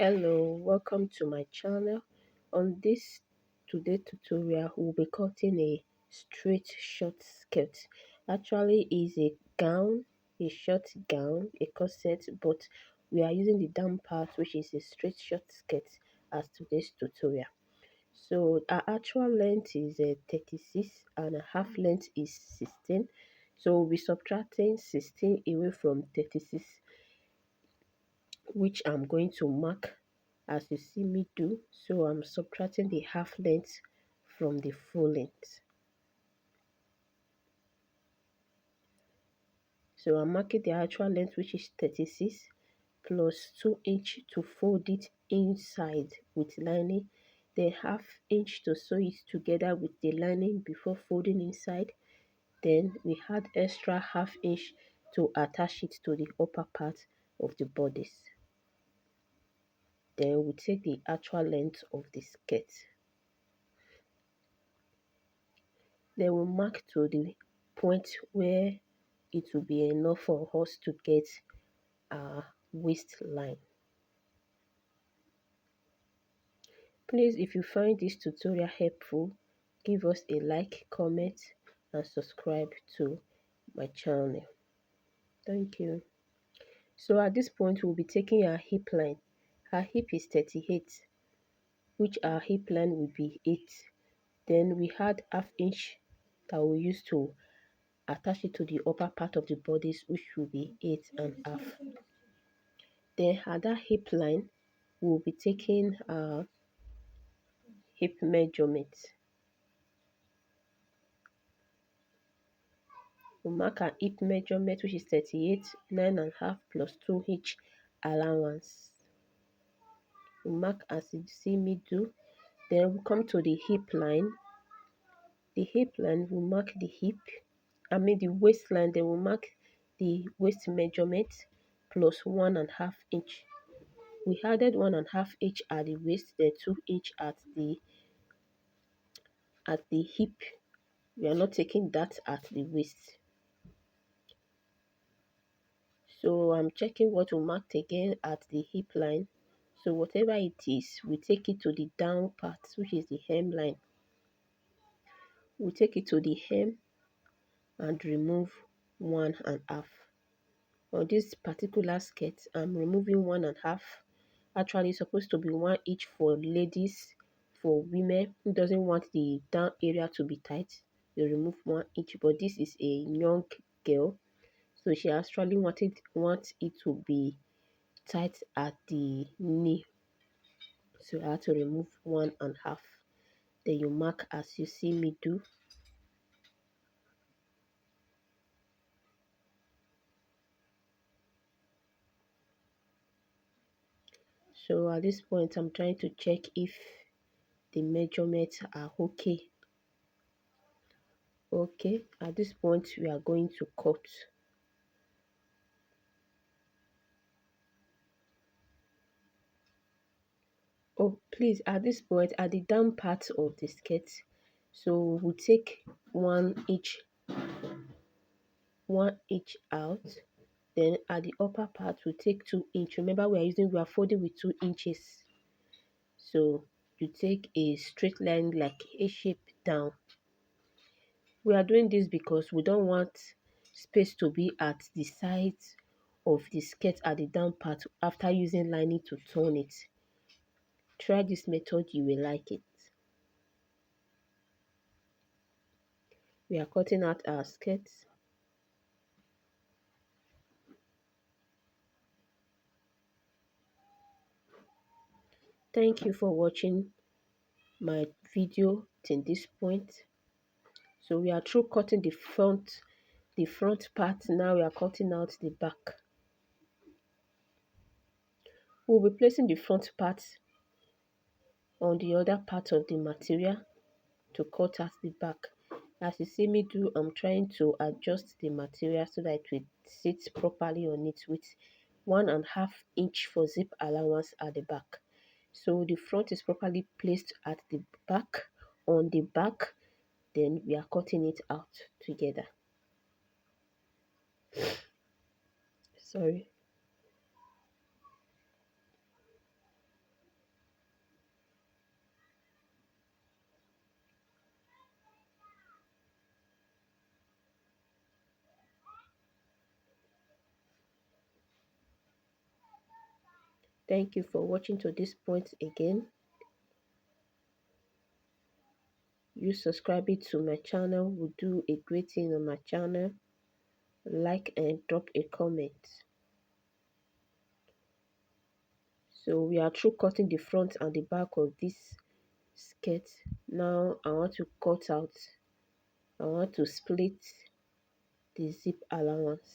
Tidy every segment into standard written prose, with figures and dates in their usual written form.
Hello, welcome to my channel. On this today tutorial, we'll be cutting a straight short skirt. Actually, is a gown, a short gown, a corset, but we are using the down part, which is a straight short skirt, as today's tutorial. So our actual length is 36 and a half length is 16. So we'll be subtracting 16 away from 36, which I'm going to mark as you see me do. So I'm subtracting the half length from the full length. So I'm marking the actual length, which is 36 plus 2 inch to fold it inside with lining, then half inch to sew it together with the lining before folding inside. Then we add extra half inch to attach it to the upper part of the bodice. Then we take the actual length of the skirt. Then we'll mark to the point where it will be enough for us to get our waistline. Please, if you find this tutorial helpful, give us a like, comment, and subscribe to my channel. Thank you. So at this point, we'll be taking our hip line. Our hip is 38, which our hip line will be 8. Then we had half inch that we use to attach it to the upper part of the bodice, which will be 8 and half. Then at that hip line, we'll be taking hip measurement. We'll mark our hip measurement, which is 38, 9.5 plus 2 inch allowance. We'll mark as you see me do. Then we'll come to the hip line. The hip line will mark the the waistline. Then we'll mark the waist measurement plus 1.5 inch. We added 1.5 inch at the waist, then 2 inch at the hip. We are not taking that at the waist. So I'm checking what we marked again at the hip line. So whatever it is, we take it to the down part, which is the hemline. We take it to the hem and remove 1.5. On this particular skirt, I'm removing 1.5. Actually, it's supposed to be 1 each for ladies. For women who doesn't want the down area to be tight, they remove 1 each. But this is a young girl, so she actually wants it to be tight at the knee. So I have to remove 1.5. Then you mark as you see me do. So at this point, I'm trying to check if the measurements are okay. Okay, at this point, we are going to cut. Oh, please, at this point, at the down part of the skirt, so we'll take 1 inch out. Then at the upper part, we'll take 2 inch. Remember, we are folding with 2 inches. So you take a straight line like a shape down. We are doing this because we don't want space to be at the sides of the skirt at the down part after using lining to turn it. Try this method, you will like it. We are cutting out our skirts. Thank you for watching my video till this point. So we are through cutting the front part. Now we are cutting out the back. We'll be placing the front part on the other part of the material to cut out the back. As you see me do, I'm trying to adjust the material so that it will sit properly on it with 1.5 inch for zip allowance at the back. So the front is properly placed at the back, on the back, then we are cutting it out together. Sorry. Thank you for watching to this point again. You subscribing to my channel will do a great thing on my channel. Like and drop a comment. So we are through cutting the front and the back of this skirt. Now I want to cut out, I want to split the zip allowance.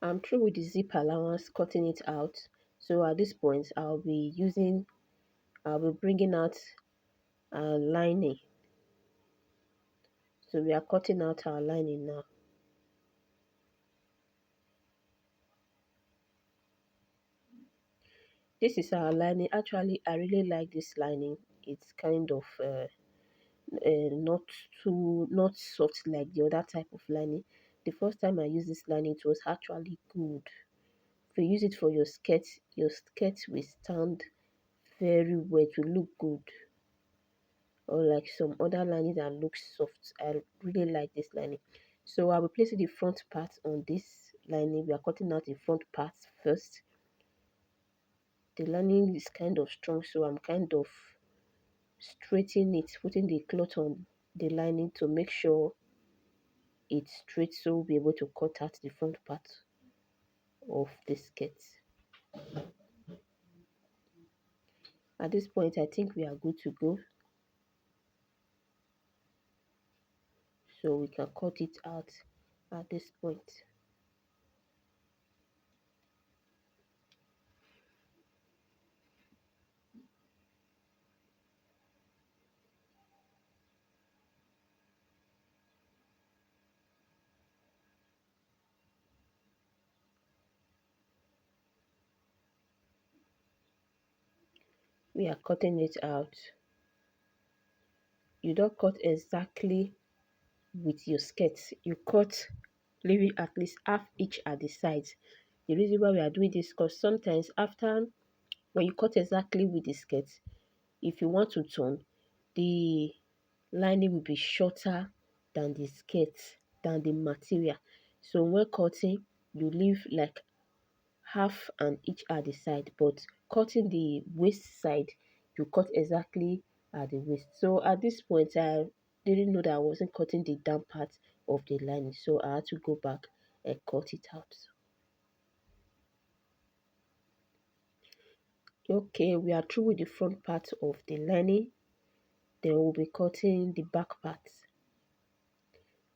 I'm through with the zip allowance, cutting it out. So at this point I'll be bringing out our lining. So we are cutting out our lining now. This is our lining. Actually, I really like this lining. It's kind of not not soft like the other type of lining. The first time I used this lining, it was actually good. If you use it for your skirt will stand very well, to look good. Or like some other lining that looks soft. I really like this lining. So I will place the front part on this lining. We are cutting out the front part first. The lining is kind of strong, so I'm kind of straightening it, putting the cloth on the lining to make sure it's straight, so we'll be able to cut out the front part of the skirt. At this point I think we are good to go, so we can cut it out at this point. We are cutting it out. You don't cut exactly with your skirt, you cut leaving at least half each at the sides. The reason why we are doing this, because sometimes after, when you cut exactly with the skirt, if you want to turn, the lining will be shorter than the skirt, than the material. So when cutting, you leave like half and each at the side, but cutting the waist side, you cut exactly at the waist. So at this point I didn't know that I wasn't cutting the down part of the lining, so I had to go back and cut it out. Okay, we are through with the front part of the lining. Then we'll be cutting the back part.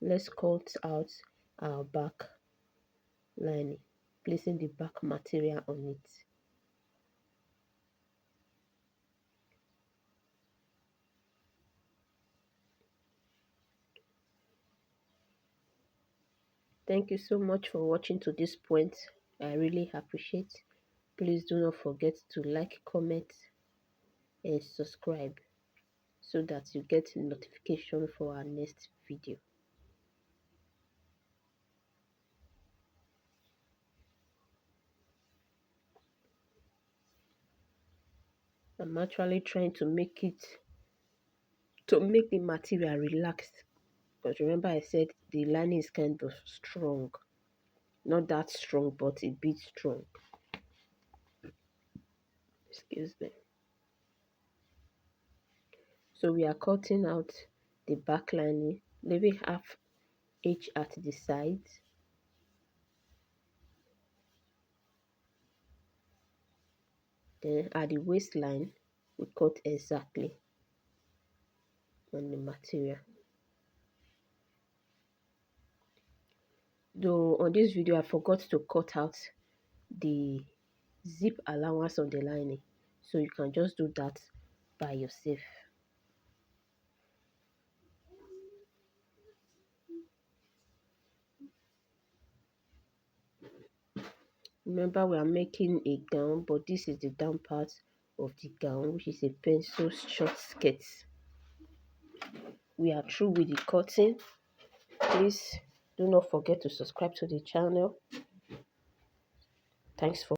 Let's cut out our back lining, placing the back material on it. Thank you so much for watching to this point. I really appreciate. Please do not forget to like, comment and subscribe so that you get notification for our next video. I'm actually trying to make the material relaxed, because remember I said the lining is kind of strong. Not that strong, but a bit strong. Excuse me. So we are cutting out the back lining, leaving half each at the sides. Then at the waistline, we cut exactly on the material. Though on this video I forgot to cut out the zip allowance on the lining, so you can just do that by yourself. Remember, we are making a gown, but this is the down part of the gown, which is a pencil short skirt. We are through with the cutting. Please do not forget to subscribe to the channel. Thanks for